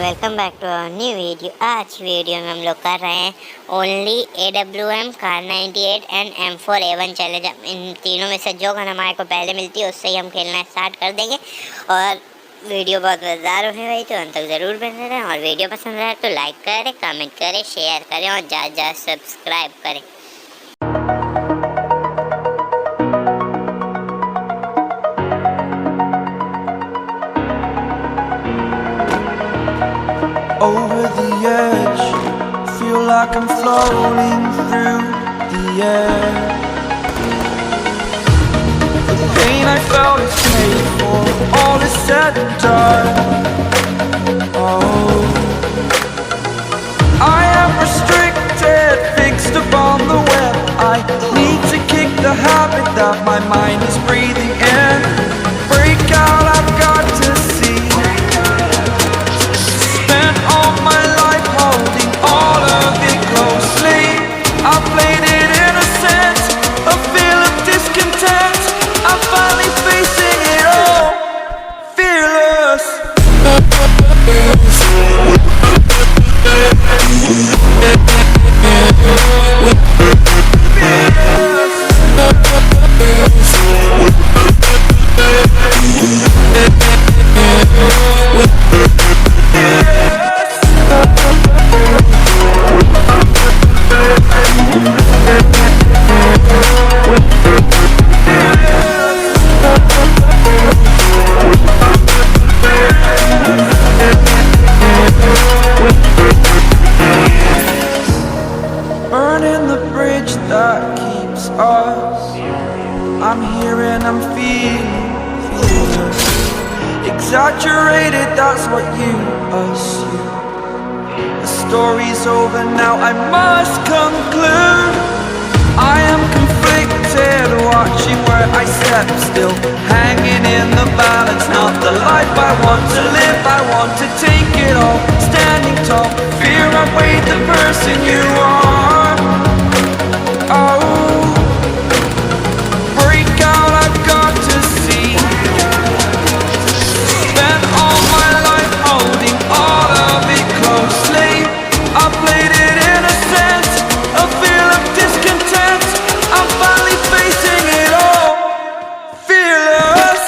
Welcome back to our new video. आज video में हम लोग कर रहे हैं only AWM car 98 and M4A1 challenge. इन तीनों में से जो गन हमारे को पहले मिलती है उससे ही हम खेलना स्टार्ट कर देंगे। और वीडियो बहुत मज़ेदार होने वाली तो अंत तक ज़रूर बने रहें। और वीडियो पसंद आए तो लाइक करें, कमेंट करें, शेयर करें और ज़्यादा सब्सक्राइब करें। Over the edge, feel like I'm floating through the air. The pain I felt is paid for, all is said and done. Oh, I am restricted, fixed upon the web. I need to kick the habit that my mind is breathing in. Break out, I've got to see. All my life holding all of it closely. I played it innocent, a feel of discontent. I'm finally facing it all, fearless. Burning the bridge that keeps us. I'm here and I'm feeling exaggerated, that's what you assume. The story's over now, I must conclude. I am conflicted, watching where I step still, hanging in the balance. Not the life I want to live, I want to take it all. Standing tall, fear I've weighed the person you are. Oh, break out, I've got to see. Spent all my life holding all of it closely. I played it innocent, a feel of discontent. I'm finally facing it all, fearless.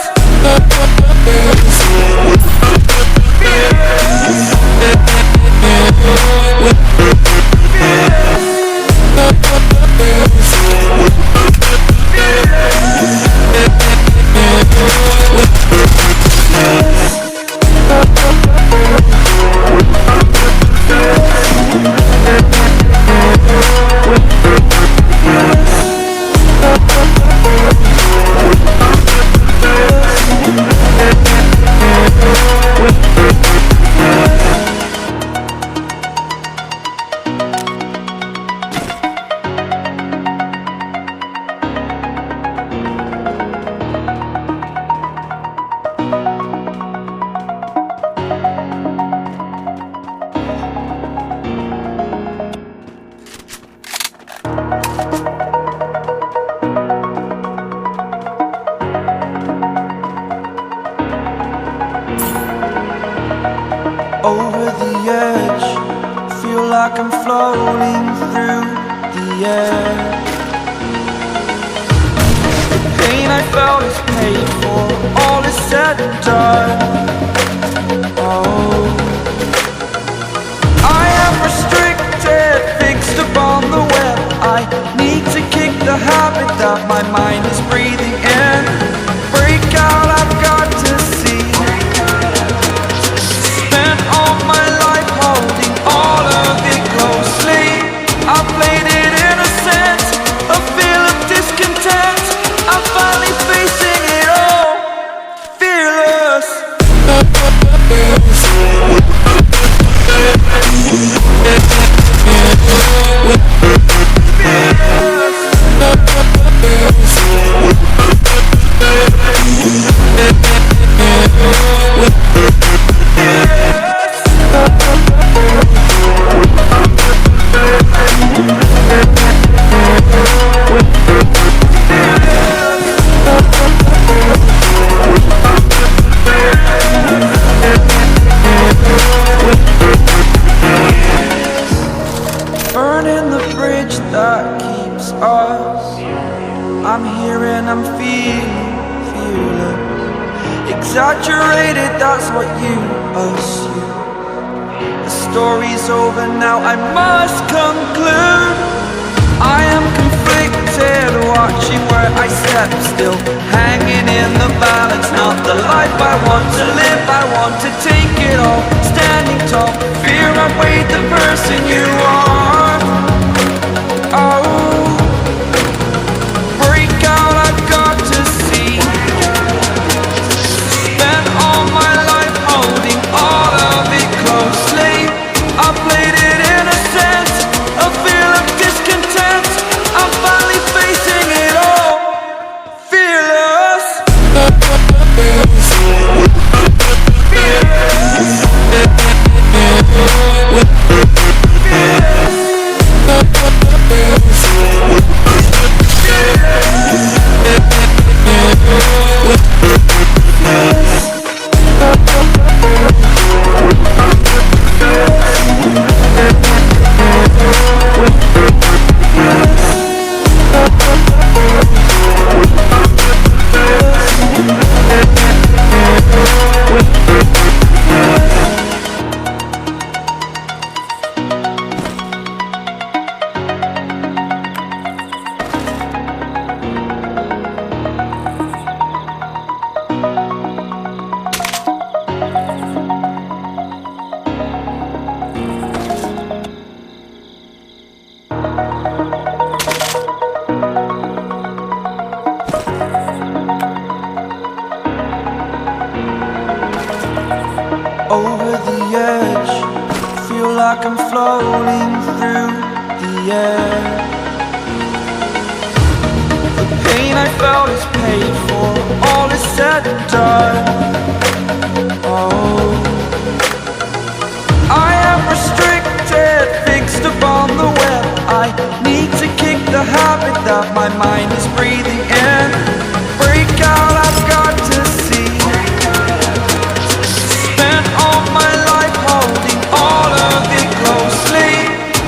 Over the edge, feel like I'm floating through the air. The pain I felt is paid for, all is said and done. Oh, I am restricted, fixed upon the web. I need to kick the habit that my mind is breathing in. Break out, I've got to see. All my life holding all of it closely. I played it innocent, a feel of discontent. I'm finally facing it all, fearless. Fearless. I'm here and I'm feeling fearless. Exaggerated, that's what you assume. The story's over now, I must conclude. I am conflicted, watching where I step still, hanging in the balance. Not the life I want to live, I want to take it all. Standing tall, fear outweighed the person you are. Oh, break out, I've got to see. Spent all my life holding all of it closely. I played it innocent, a feel of discontent. I'm finally facing it all, fearless. Over the edge, feel like I'm floating through the air. The pain I felt is paid for, all is said and done. Oh, I am restricted, fixed upon the web. I need to kick the habit that my mind is breathing in. Break out, I've got to see. Spent all my life holding all of it closely.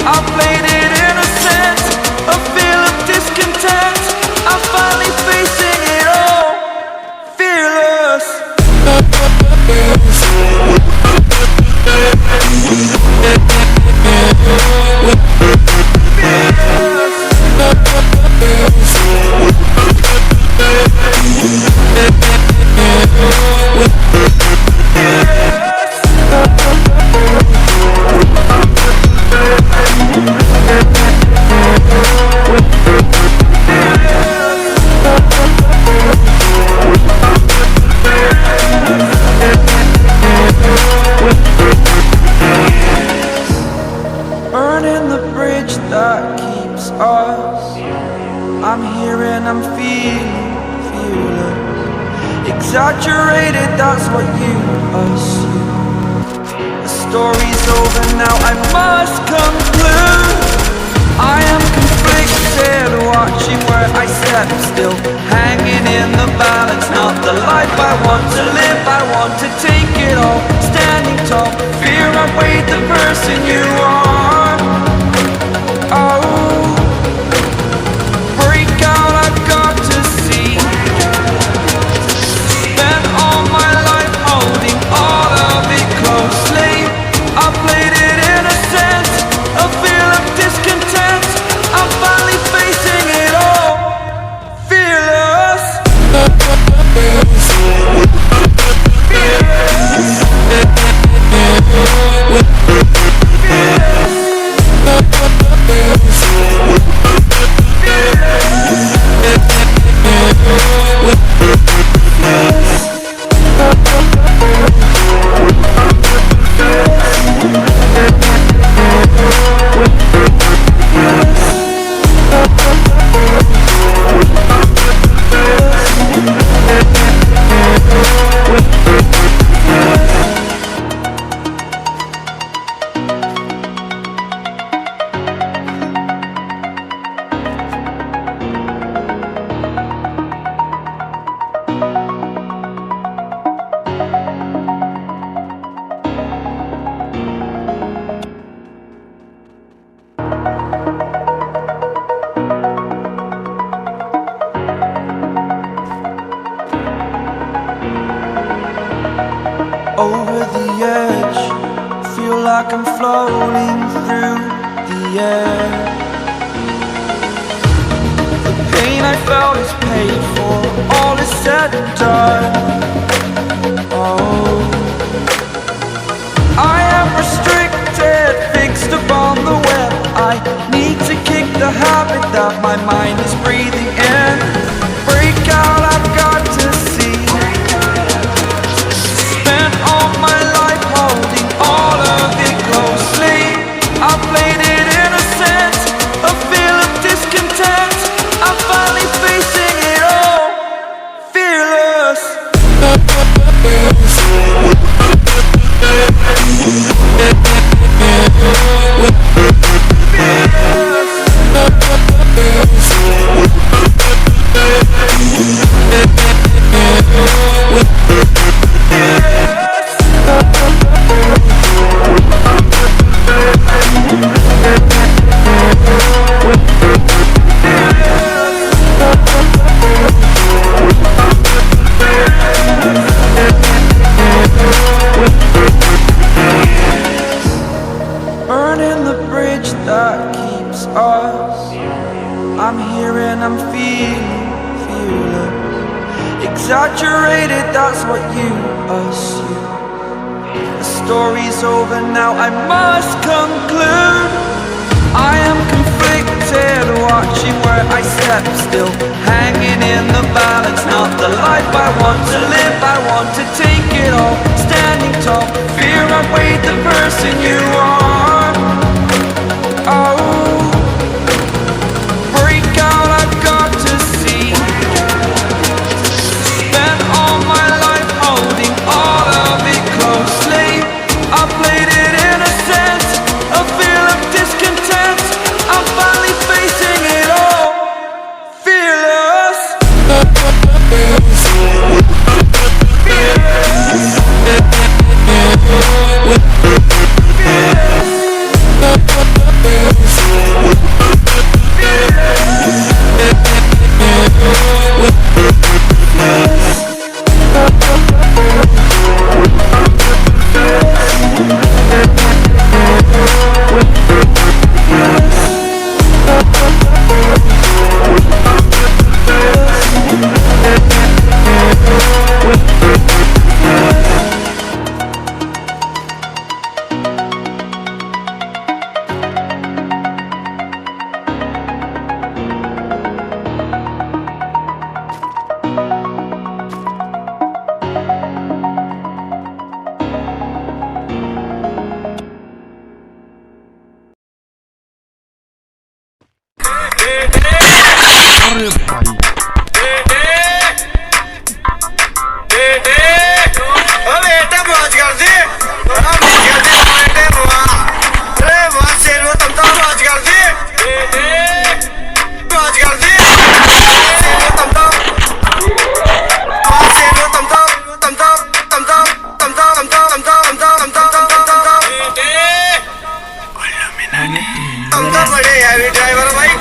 I played it innocent, a feel of discontent. I'm finally facing it all, fearless. Burning the bridge that keeps us. I'm here and I'm feeling fearless. Exaggerated, that's what you assume. The story's over now, I must conclude. I am conflicted, watching where I step still, hanging in the balance. Not the life I want to live, I want to take it all. Standing tall, fear outweighed the person you are. Oh, break out, I've got to see. Spent all my life holding all of it closely. I played it innocent, a feel of discontent. I'm finally facing it all, fearless. Fearless. over the edge. Feel like I'm floating through the air. The pain I felt is paid for, all is said and done. Oh, I am restricted, fixed upon the web. I need to kick the habit that my mind is breathing in. Break out, I've got to see. Spent all my life holding all of it closely. I played it innocent, a feel of discontent. I'm finally facing it all, fearless. Burning the bridge that keeps us. I'm here and I'm feeling fearless. Exaggerated, that's what you assume. The story's over now, I must conclude. I am conflicted, watching where I step still, hanging in the balance. Not the life I want to live, I want to take it all. Standing tall, fear I've weighed the person you are. Oh, break out, I've got to see. Spent all my life holding all of it closely. I played it innocent, a feel of discontent. I'm finally facing it all, fearless. Driver भाई